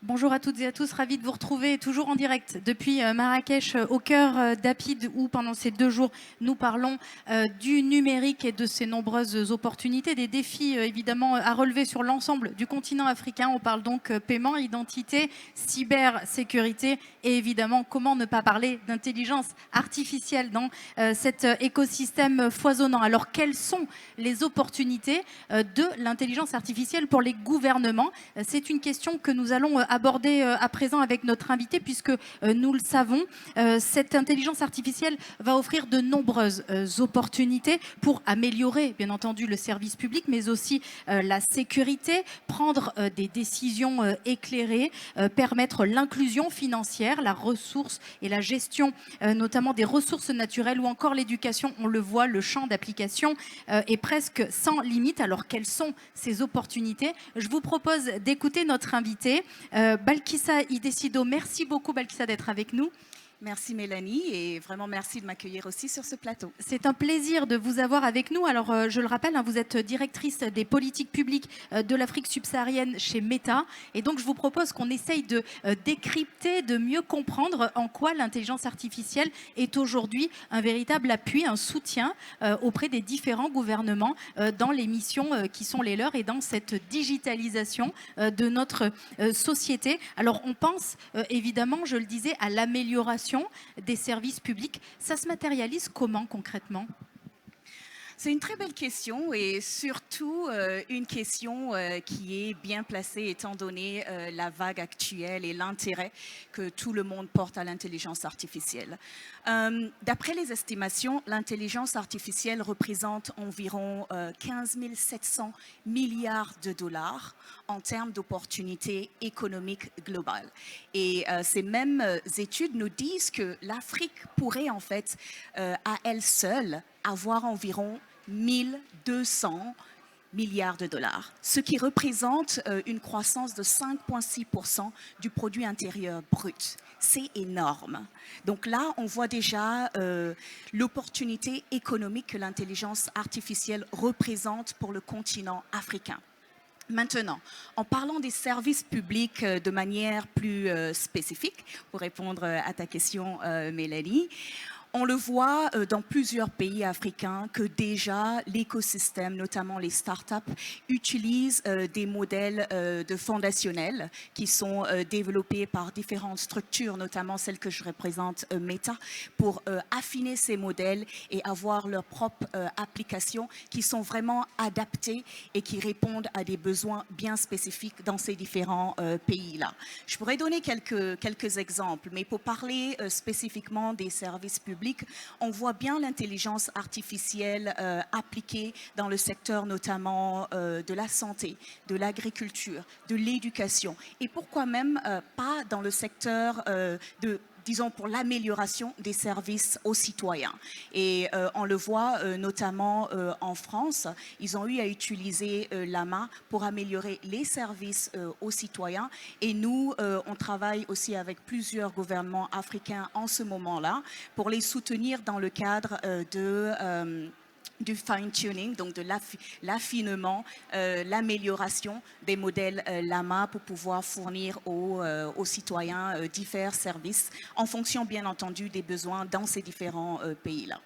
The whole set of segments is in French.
Bonjour à toutes et à tous, ravi de vous retrouver toujours en direct depuis Marrakech, au cœur d'Apid, où pendant ces 2 jours, nous parlons du numérique et de ses nombreuses opportunités, des défis évidemment à relever sur l'ensemble du continent africain. On parle donc paiement, identité, cybersécurité et évidemment comment ne pas parler d'intelligence artificielle dans cet écosystème foisonnant. Alors quelles sont les opportunités de l'intelligence artificielle pour les gouvernements? C'est une question que nous allons aborder à présent avec notre invité, puisque nous le savons, cette intelligence artificielle va offrir de nombreuses opportunités pour améliorer, bien entendu, le service public, mais aussi la sécurité, prendre des décisions éclairées, permettre l'inclusion financière, la ressource et la gestion, notamment des ressources naturelles, ou encore l'éducation. On le voit, le champ d'application est presque sans limite. Alors, quelles sont ces opportunités? Je vous propose d'écouter notre invité, Balkissa Idessido. Merci beaucoup, Balkissa, d'être avec nous. Merci Mélanie, et vraiment merci de m'accueillir aussi sur ce plateau. C'est un plaisir de vous avoir avec nous. Alors je le rappelle, vous êtes directrice des politiques publiques de l'Afrique subsaharienne chez Meta, et donc je vous propose qu'on essaye de décrypter, de mieux comprendre en quoi l'intelligence artificielle est aujourd'hui un véritable appui, un soutien auprès des différents gouvernements dans les missions qui sont les leurs et dans cette digitalisation de notre société. Alors on pense évidemment, je le disais, à l'amélioration des services publics. Ça se matérialise comment concrètement? C'est une très belle question, et surtout une question qui est bien placée étant donné la vague actuelle et l'intérêt que tout le monde porte à l'intelligence artificielle. D'après les estimations, l'intelligence artificielle représente environ 15 700 milliards de dollars en termes d'opportunités économiques globales. Et ces mêmes études nous disent que l'Afrique pourrait en fait à elle seule avoir environ 1200 milliards de dollars, ce qui représente une croissance de 5,6% du produit intérieur brut. C'est énorme. Donc là, on voit déjà l'opportunité économique que l'intelligence artificielle représente pour le continent africain. Maintenant, en parlant des services publics de manière plus spécifique, pour répondre à ta question, Mélanie, on le voit dans plusieurs pays africains que déjà l'écosystème, notamment les startups, utilisent des modèles de fondationnels qui sont développés par différentes structures, notamment celles que je représente, Meta, pour affiner ces modèles et avoir leurs propres applications qui sont vraiment adaptées et qui répondent à des besoins bien spécifiques dans ces différents pays-là. Je pourrais donner quelques exemples, mais pour parler spécifiquement des services publics, on voit bien l'intelligence artificielle appliquée dans le secteur notamment de la santé, de l'agriculture, de l'éducation, et pourquoi même pas dans le secteur disons, pour l'amélioration des services aux citoyens. Et on le voit notamment en France, ils ont eu à utiliser l'AMA pour améliorer les services aux citoyens. Et nous, on travaille aussi avec plusieurs gouvernements africains en ce moment-là pour les soutenir dans le cadre du fine-tuning, donc de l'affinement, l'amélioration des modèles Lama pour pouvoir fournir aux citoyens divers services en fonction, bien entendu, des besoins dans ces différents pays-là.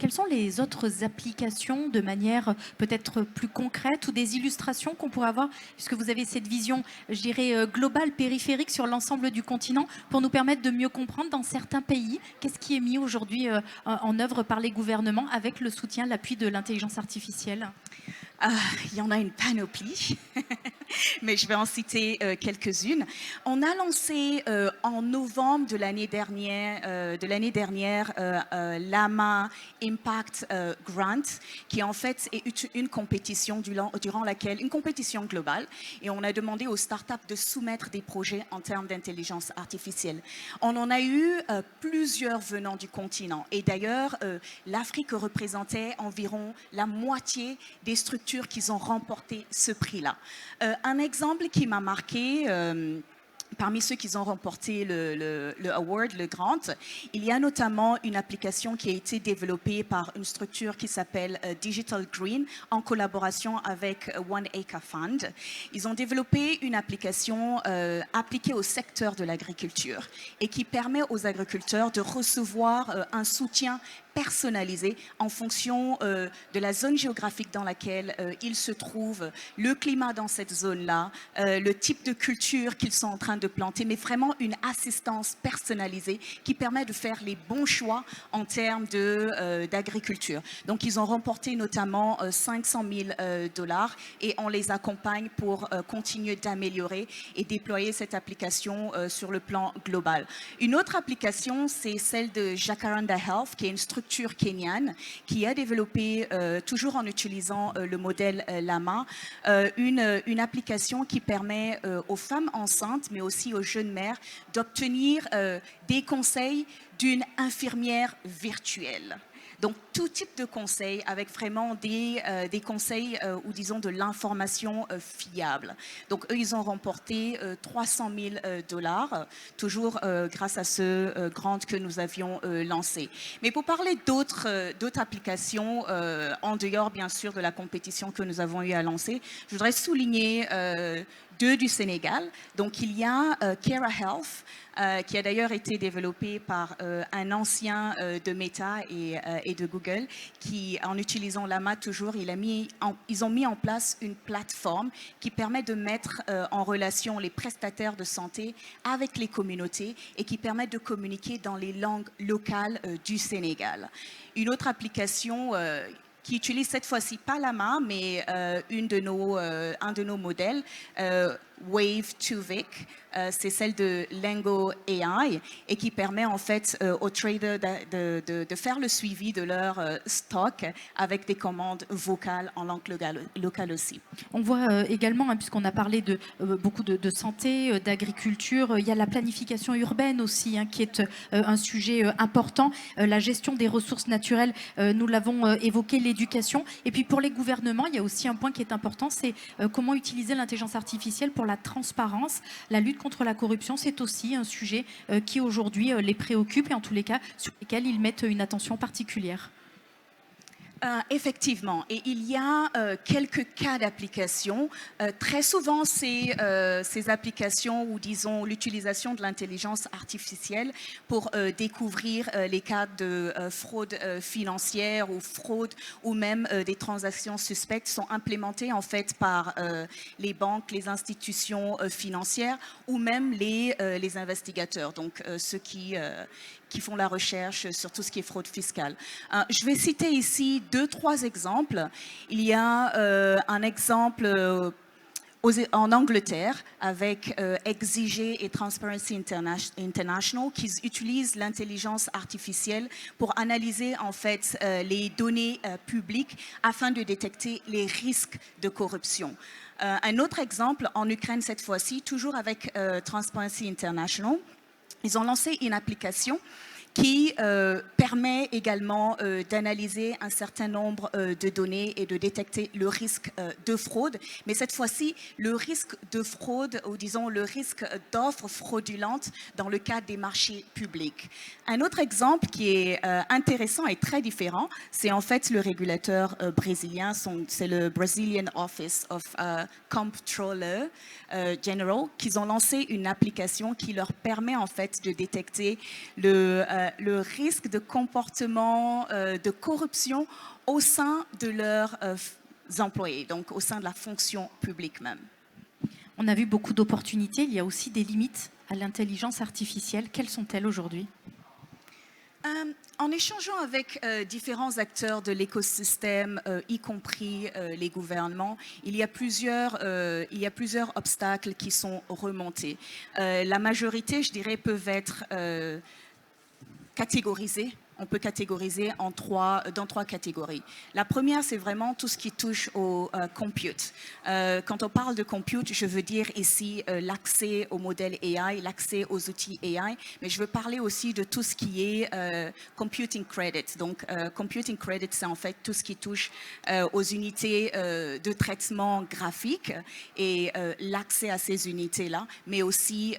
Quelles sont les autres applications de manière peut-être plus concrète, ou des illustrations qu'on pourrait avoir, puisque vous avez cette vision, je dirais, globale, périphérique sur l'ensemble du continent, pour nous permettre de mieux comprendre dans certains pays qu'est-ce qui est mis aujourd'hui en œuvre par les gouvernements avec le soutien, l'appui de l'intelligence artificielle? Il y en a une panoplie, mais je vais en citer quelques-unes. On a lancé en novembre de l'année dernière, l'AMA Impact Grant, qui en fait est une compétition durant laquelle, une compétition globale, et on a demandé aux startups de soumettre des projets en termes d'intelligence artificielle. On en a eu plusieurs venant du continent, et d'ailleurs l'Afrique représentait environ la moitié des structures qui ont remporté ce prix-là. Un exemple qui m'a marqué parmi ceux qui ont remporté le award, le grant, il y a notamment une application qui a été développée par une structure qui s'appelle Digital Green en collaboration avec One Acre Fund. Ils ont développé une application appliquée au secteur de l'agriculture et qui permet aux agriculteurs de recevoir un soutien personnalisé en fonction de la zone géographique dans laquelle ils se trouvent, le climat dans cette zone-là, le type de culture qu'ils sont en train de planter, mais vraiment une assistance personnalisée qui permet de faire les bons choix en termes d'agriculture. Donc, ils ont remporté notamment 500 000 $ et on les accompagne pour continuer d'améliorer et déployer cette application sur le plan global. Une autre application, c'est celle de Jacaranda Health, qui est une structure kenyane qui a développé, toujours en utilisant le modèle Lama, une application qui permet aux femmes enceintes, mais aussi aux jeunes mères, d'obtenir des conseils d'une infirmière virtuelle. Donc, tout type de conseils avec vraiment des conseils ou disons de l'information fiable. Donc, eux, ils ont remporté 300 000 $, toujours grâce à ce grant que nous avions lancé. Mais pour parler d'autres applications, en dehors bien sûr de la compétition que nous avons eu à lancer, je voudrais souligner deux du Sénégal. Donc, il y a Kera Health, qui a d'ailleurs été développé par un ancien de Meta et de Google, qui, en utilisant Lama toujours, ils ont mis en place une plateforme qui permet de mettre en relation les prestataires de santé avec les communautés et qui permet de communiquer dans les langues locales du Sénégal. Une autre application qui utilise cette fois-ci pas Lama, mais un de nos modèles, Wave2Vic, c'est celle de Lengo AI et qui permet en fait aux traders de faire le suivi de leur stock avec des commandes vocales en langue locale aussi. On voit également, puisqu'on a parlé de beaucoup de santé, d'agriculture, il y a la planification urbaine aussi, qui est un sujet important. La gestion des ressources naturelles, nous l'avons évoqué, l'éducation. Et puis pour les gouvernements, il y a aussi un point qui est important, c'est comment utiliser l'intelligence artificielle pour la transparence, la lutte contre la corruption. C'est aussi un sujet qui aujourd'hui les préoccupe et en tous les cas sur lesquels ils mettent une attention particulière. Effectivement, et il y a quelques cas d'application. Très souvent, ces applications ou disons l'utilisation de l'intelligence artificielle pour découvrir les cas de fraude financière ou fraude ou même des transactions suspectes sont implémentées en fait par les banques, les institutions financières ou même les investigateurs, donc ceux qui font la recherche sur tout ce qui est fraude fiscale. Je vais citer ici 2-3 exemples. Il y a un exemple en Angleterre avec Exige et Transparency International qui utilisent l'intelligence artificielle pour analyser en fait les données publiques afin de détecter les risques de corruption. Un autre exemple en Ukraine cette fois-ci, toujours avec Transparency International. Ils ont lancé une application qui permet également d'analyser un certain nombre de données et de détecter le risque de fraude. Mais cette fois-ci, le risque de fraude, ou disons le risque d'offres fraudulentes dans le cadre des marchés publics. Un autre exemple qui est intéressant et très différent, c'est en fait le régulateur brésilien, c'est le Brazilian Office of Comptroller General, qu'ils ont lancé une application qui leur permet en fait de détecter le risque de comportement de corruption au sein de leurs employés, donc au sein de la fonction publique même. On a vu beaucoup d'opportunités, il y a aussi des limites à l'intelligence artificielle. Quelles sont-elles aujourd'hui ? En échangeant avec différents acteurs de l'écosystème, y compris les gouvernements, il y a plusieurs obstacles qui sont remontés. La majorité, je dirais, peuvent être catégorisés on peut catégoriser dans trois catégories. La première, c'est vraiment tout ce qui touche au compute. Quand on parle de compute, je veux dire ici l'accès aux modèles AI, l'accès aux outils AI, mais je veux parler aussi de tout ce qui est computing credit. Donc, computing credit, c'est en fait tout ce qui touche aux unités de traitement graphique et l'accès à ces unités-là, mais aussi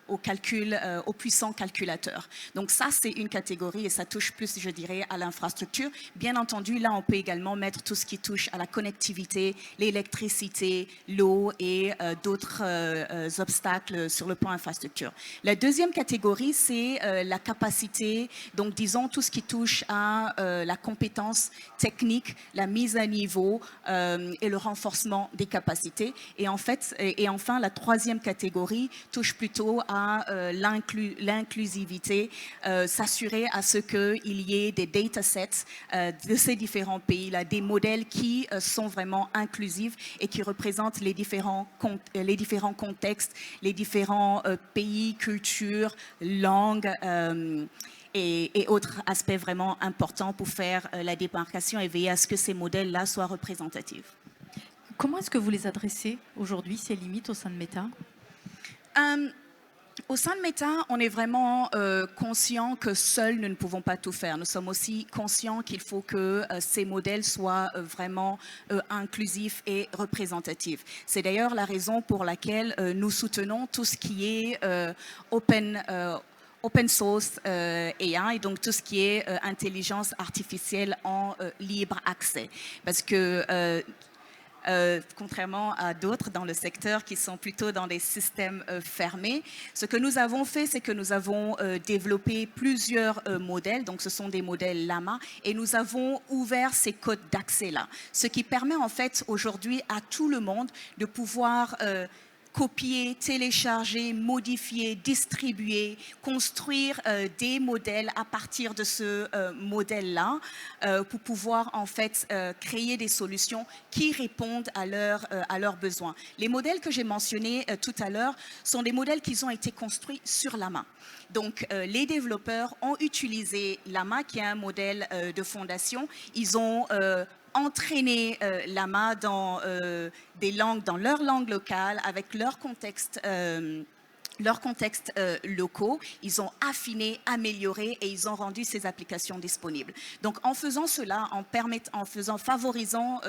au calcul, aux puissants calculateurs. Donc ça, c'est une catégorie et ça touche plus, je dirais, à l'infrastructure. Bien entendu, là, on peut également mettre tout ce qui touche à la connectivité, l'électricité, l'eau et d'autres obstacles sur le plan infrastructure. La deuxième catégorie, c'est la capacité, donc disons tout ce qui touche à la compétence technique, la mise à niveau et le renforcement des capacités. Et enfin, la troisième catégorie touche plutôt à l'inclusivité, s'assurer à ce qu'il y ait des datasets de ces différents pays-là, des modèles qui sont vraiment inclusifs et qui représentent les différents contextes, les différents pays, cultures, langues et autres aspects vraiment importants pour faire la démarcation et veiller à ce que ces modèles-là soient représentatifs. Comment est-ce que vous les adressez aujourd'hui, ces limites au sein de Meta? Au sein de Meta, on est vraiment conscient que seuls nous ne pouvons pas tout faire. Nous sommes aussi conscients qu'il faut que ces modèles soient vraiment inclusifs et représentatifs. C'est d'ailleurs la raison pour laquelle nous soutenons tout ce qui est open source AI, donc tout ce qui est intelligence artificielle en libre accès. Parce que contrairement à d'autres dans le secteur qui sont plutôt dans des systèmes fermés. Ce que nous avons fait, c'est que nous avons développé plusieurs modèles, donc ce sont des modèles Llama, et nous avons ouvert ces codes d'accès-là, ce qui permet en fait aujourd'hui à tout le monde de pouvoir copier, télécharger, modifier, distribuer, construire des modèles à partir de ce modèle-là pour pouvoir en fait créer des solutions qui répondent à leurs besoins. Les modèles que j'ai mentionnés tout à l'heure sont des modèles qui ont été construits sur Llama. Donc, les développeurs ont utilisé Llama, qui est un modèle de fondation. Ils ont entraîner Llama dans dans leur langue locale, avec leur contexte locaux, ils ont affiné, amélioré et ils ont rendu ces applications disponibles. Donc en faisant cela, favorisant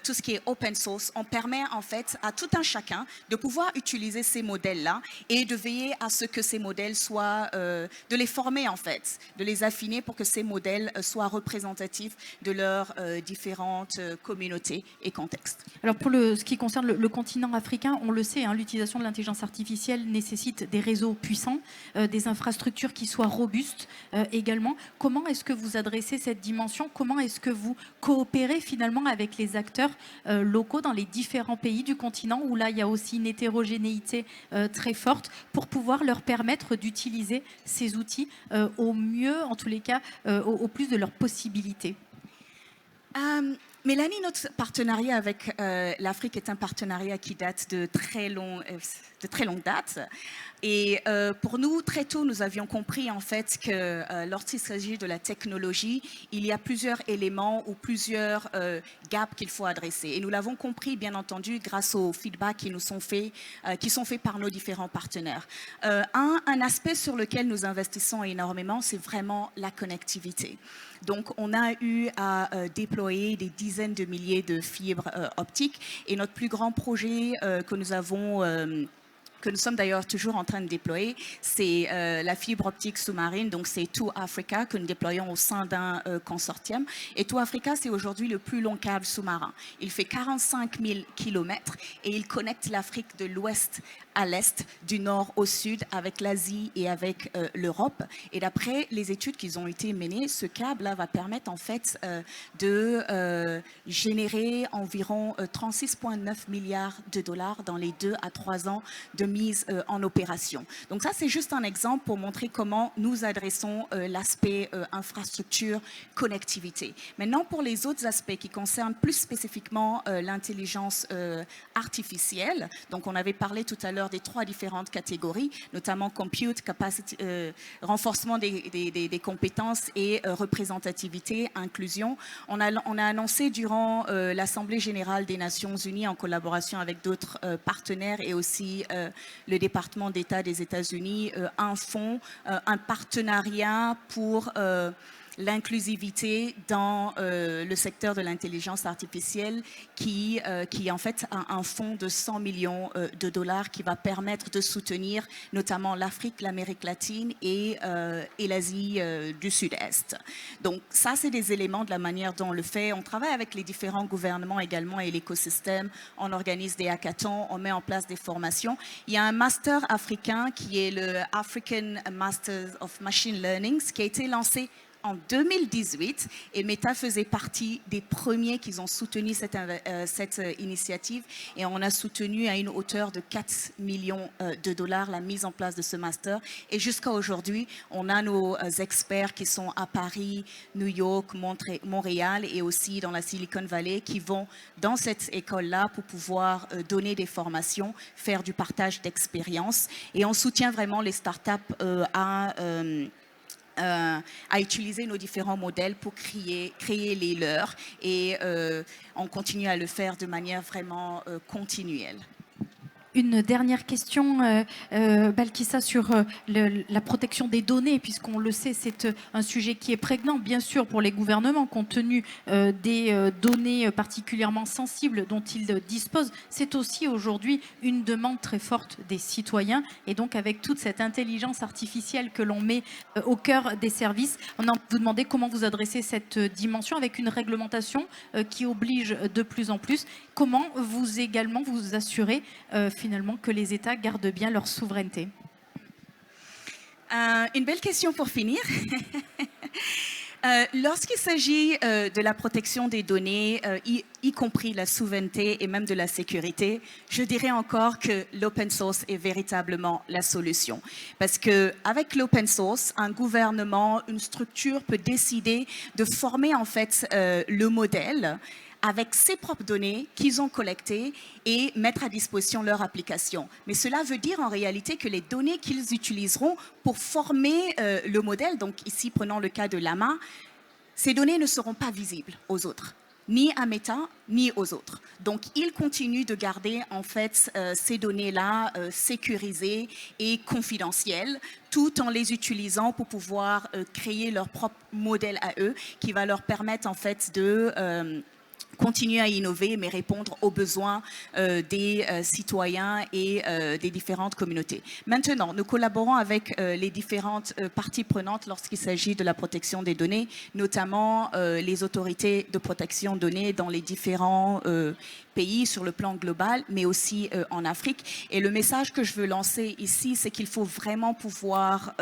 tout ce qui est open source, on permet en fait à tout un chacun de pouvoir utiliser ces modèles-là et de veiller à ce que ces modèles soient, de les former en fait, de les affiner pour que ces modèles soient représentatifs de leurs différentes communautés et contextes. Alors pour ce qui concerne le continent africain, on le sait, hein, l'utilisation de l'intelligence artificielle nécessite des réseaux puissants, des infrastructures qui soient robustes également. Comment est-ce que vous adressez cette dimension? Comment est-ce que vous coopérez finalement avec les acteurs locaux dans les différents pays du continent où là il y a aussi une hétérogénéité très forte pour pouvoir leur permettre d'utiliser ces outils au mieux, en tous les cas, au plus de leurs possibilités? Mélanie, notre partenariat avec l'Afrique est un partenariat qui date de très longue date. Et pour nous, très tôt, nous avions compris en fait que lorsqu'il s'agit de la technologie, il y a plusieurs éléments ou plusieurs gaps qu'il faut adresser. Et nous l'avons compris, bien entendu, grâce aux feedbacks qui sont faits par nos différents partenaires. Un aspect sur lequel nous investissons énormément, c'est vraiment la connectivité. Donc, on a eu à déployer des dizaines de milliers de fibres optiques. Et notre plus grand projet que nous sommes d'ailleurs toujours en train de déployer, c'est la fibre optique sous-marine, donc c'est Two Africa que nous déployons au sein d'un consortium. Et Two Africa, c'est aujourd'hui le plus long câble sous-marin. Il fait 45 000 kilomètres et il connecte l'Afrique de l'ouest à l'est, du nord au sud, avec l'Asie et avec l'Europe. Et d'après les études qui ont été menées, ce câble-là va permettre en fait de générer environ 36,9 milliards de dollars dans les 2 à 3 ans de mise en opération. Donc ça, c'est juste un exemple pour montrer comment nous adressons l'aspect infrastructure, connectivité. Maintenant, pour les autres aspects qui concernent plus spécifiquement l'intelligence artificielle, donc on avait parlé tout à l'heure des 3 différentes catégories, notamment compute, capacity, renforcement des compétences et représentativité, inclusion. On a annoncé durant l'Assemblée générale des Nations Unies en collaboration avec d'autres partenaires et aussi le département d'État des États-Unis, un fonds, un partenariat pour l'inclusivité dans le secteur de l'intelligence artificielle qui en fait un fonds de 100 millions de dollars qui va permettre de soutenir notamment l'Afrique, l'Amérique latine et l'Asie du Sud-Est. Donc ça, c'est des éléments de la manière dont on le fait. On travaille avec les différents gouvernements également et l'écosystème. On organise des hackathons, on met en place des formations. Il y a un master africain qui est le African Masters of Machine Learning qui a été lancé en 2018 et Meta faisait partie des premiers qui ont soutenu cette initiative et on a soutenu à une hauteur de 4 millions de dollars la mise en place de ce master et jusqu'à aujourd'hui on a nos experts qui sont à Paris, New York, Montréal et aussi dans la Silicon Valley qui vont dans cette école-là pour pouvoir donner des formations, faire du partage d'expériences et on soutient vraiment les startups à utiliser nos différents modèles pour créer les leurs et on continue à le faire de manière vraiment continuelle. Une dernière question, Balkissa, sur la protection des données, puisqu'on le sait, c'est un sujet qui est prégnant, bien sûr, pour les gouvernements, compte tenu des données particulièrement sensibles dont ils disposent. C'est aussi aujourd'hui une demande très forte des citoyens. Et donc, avec toute cette intelligence artificielle que l'on met au cœur des services, on a envie de vous demander comment vous adressez cette dimension avec une réglementation qui oblige de plus en plus. Comment vous également vous assurez finalement que les États gardent bien leur souveraineté? Une belle question pour finir. Lorsqu'il s'agit de la protection des données, y compris la souveraineté et même de la sécurité, je dirais encore que l'open source est véritablement la solution. Parce qu'avec l'open source, un gouvernement, une structure peut décider de former en fait le modèle avec ses propres données qu'ils ont collectées et mettre à disposition leur application. Mais cela veut dire en réalité que les données qu'ils utiliseront pour former le modèle, donc ici prenons le cas de Llama, ces données ne seront pas visibles aux autres, ni à Meta, ni aux autres. Donc, ils continuent de garder en fait ces données-là sécurisées et confidentielles, tout en les utilisant pour pouvoir créer leur propre modèle à eux, qui va leur permettre en fait de continuer à innover, mais répondre aux besoins des citoyens et des différentes communautés. Maintenant, nous collaborons avec les différentes parties prenantes lorsqu'il s'agit de la protection des données, notamment les autorités de protection de données dans les différents pays sur le plan global, mais aussi en Afrique. Et le message que je veux lancer ici, c'est qu'il faut vraiment pouvoir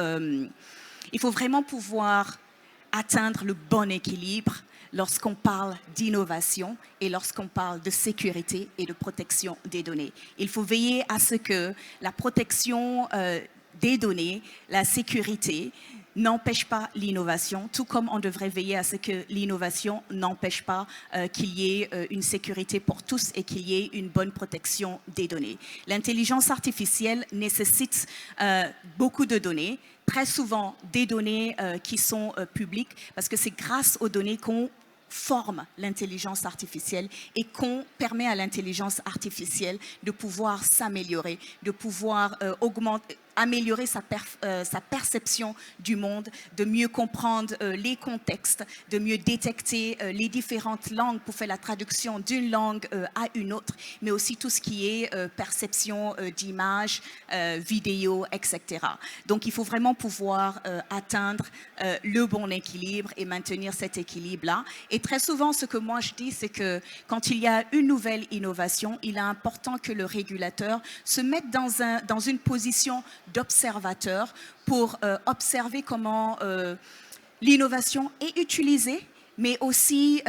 atteindre le bon équilibre lorsqu'on parle d'innovation et lorsqu'on parle de sécurité et de protection des données. Il faut veiller à ce que la protection des données, la sécurité, n'empêche pas l'innovation, tout comme on devrait veiller à ce que l'innovation n'empêche pas qu'il y ait une sécurité pour tous et qu'il y ait une bonne protection des données. L'intelligence artificielle nécessite beaucoup de données, très souvent des données qui sont publiques, parce que c'est grâce aux données qu'on forme l'intelligence artificielle et qu'on permet à l'intelligence artificielle de pouvoir s'améliorer, de pouvoir améliorer sa perception du monde, de mieux comprendre les contextes, de mieux détecter les différentes langues pour faire la traduction d'une langue à une autre, mais aussi tout ce qui est perception d'images, vidéos, etc. Donc il faut vraiment pouvoir atteindre le bon équilibre et maintenir cet équilibre-là. Et très souvent, ce que moi je dis, c'est que quand il y a une nouvelle innovation, il est important que le régulateur se mette dans une position d'observateur pour observer comment l'innovation est utilisée mais aussi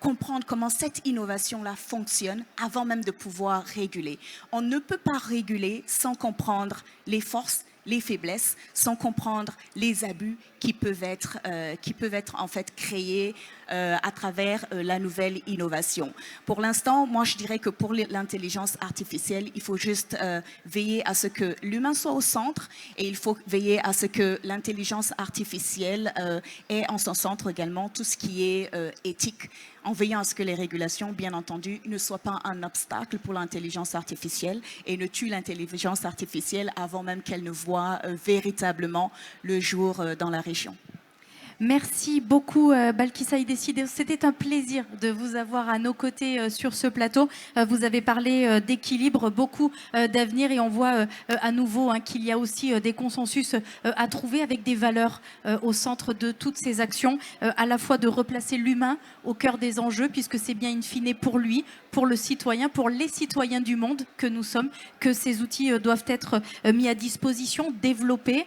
comprendre comment cette innovation-là fonctionne avant même de pouvoir réguler. On ne peut pas réguler sans comprendre les forces, les faiblesses, sans comprendre les abus qui peuvent être en fait créés à travers la nouvelle innovation. Pour l'instant, moi je dirais que pour l'intelligence artificielle, il faut juste veiller à ce que l'humain soit au centre et il faut veiller à ce que l'intelligence artificielle ait en son centre également tout ce qui est éthique, en veillant à ce que les régulations, bien entendu, ne soient pas un obstacle pour l'intelligence artificielle et ne tuent l'intelligence artificielle avant même qu'elle ne voit véritablement le jour dans la région. Merci beaucoup, Balkissa Idessi. C'était un plaisir de vous avoir à nos côtés sur ce plateau. Vous avez parlé d'équilibre, beaucoup d'avenir, et on voit à nouveau qu'il y a aussi des consensus à trouver avec des valeurs au centre de toutes ces actions, à la fois de replacer l'humain au cœur des enjeux, puisque c'est bien in fine pour lui, pour le citoyen, pour les citoyens du monde que nous sommes, que ces outils doivent être mis à disposition, développés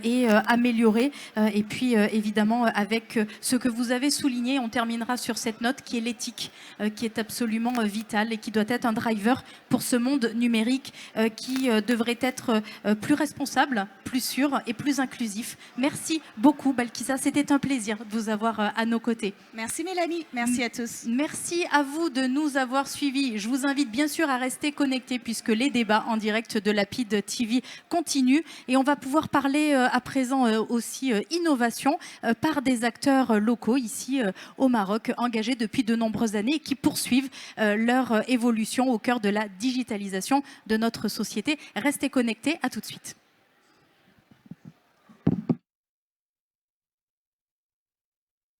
et améliorés. Et puis, évidemment, avec ce que vous avez souligné, on terminera sur cette note qui est l'éthique, qui est absolument vitale et qui doit être un driver pour ce monde numérique qui devrait être plus responsable, plus sûr et plus inclusif. Merci beaucoup, Balkissa. C'était un plaisir de vous avoir à nos côtés. Merci Mélanie, merci à tous. Merci à vous de nous avoir suivis. Je vous invite bien sûr à rester connectés puisque les débats en direct de Lapid TV continuent et on va pouvoir parler à présent aussi innovation par des acteurs locaux ici au Maroc, engagés depuis de nombreuses années et qui poursuivent leur évolution au cœur de la digitalisation de notre société. Restez connectés, à tout de suite.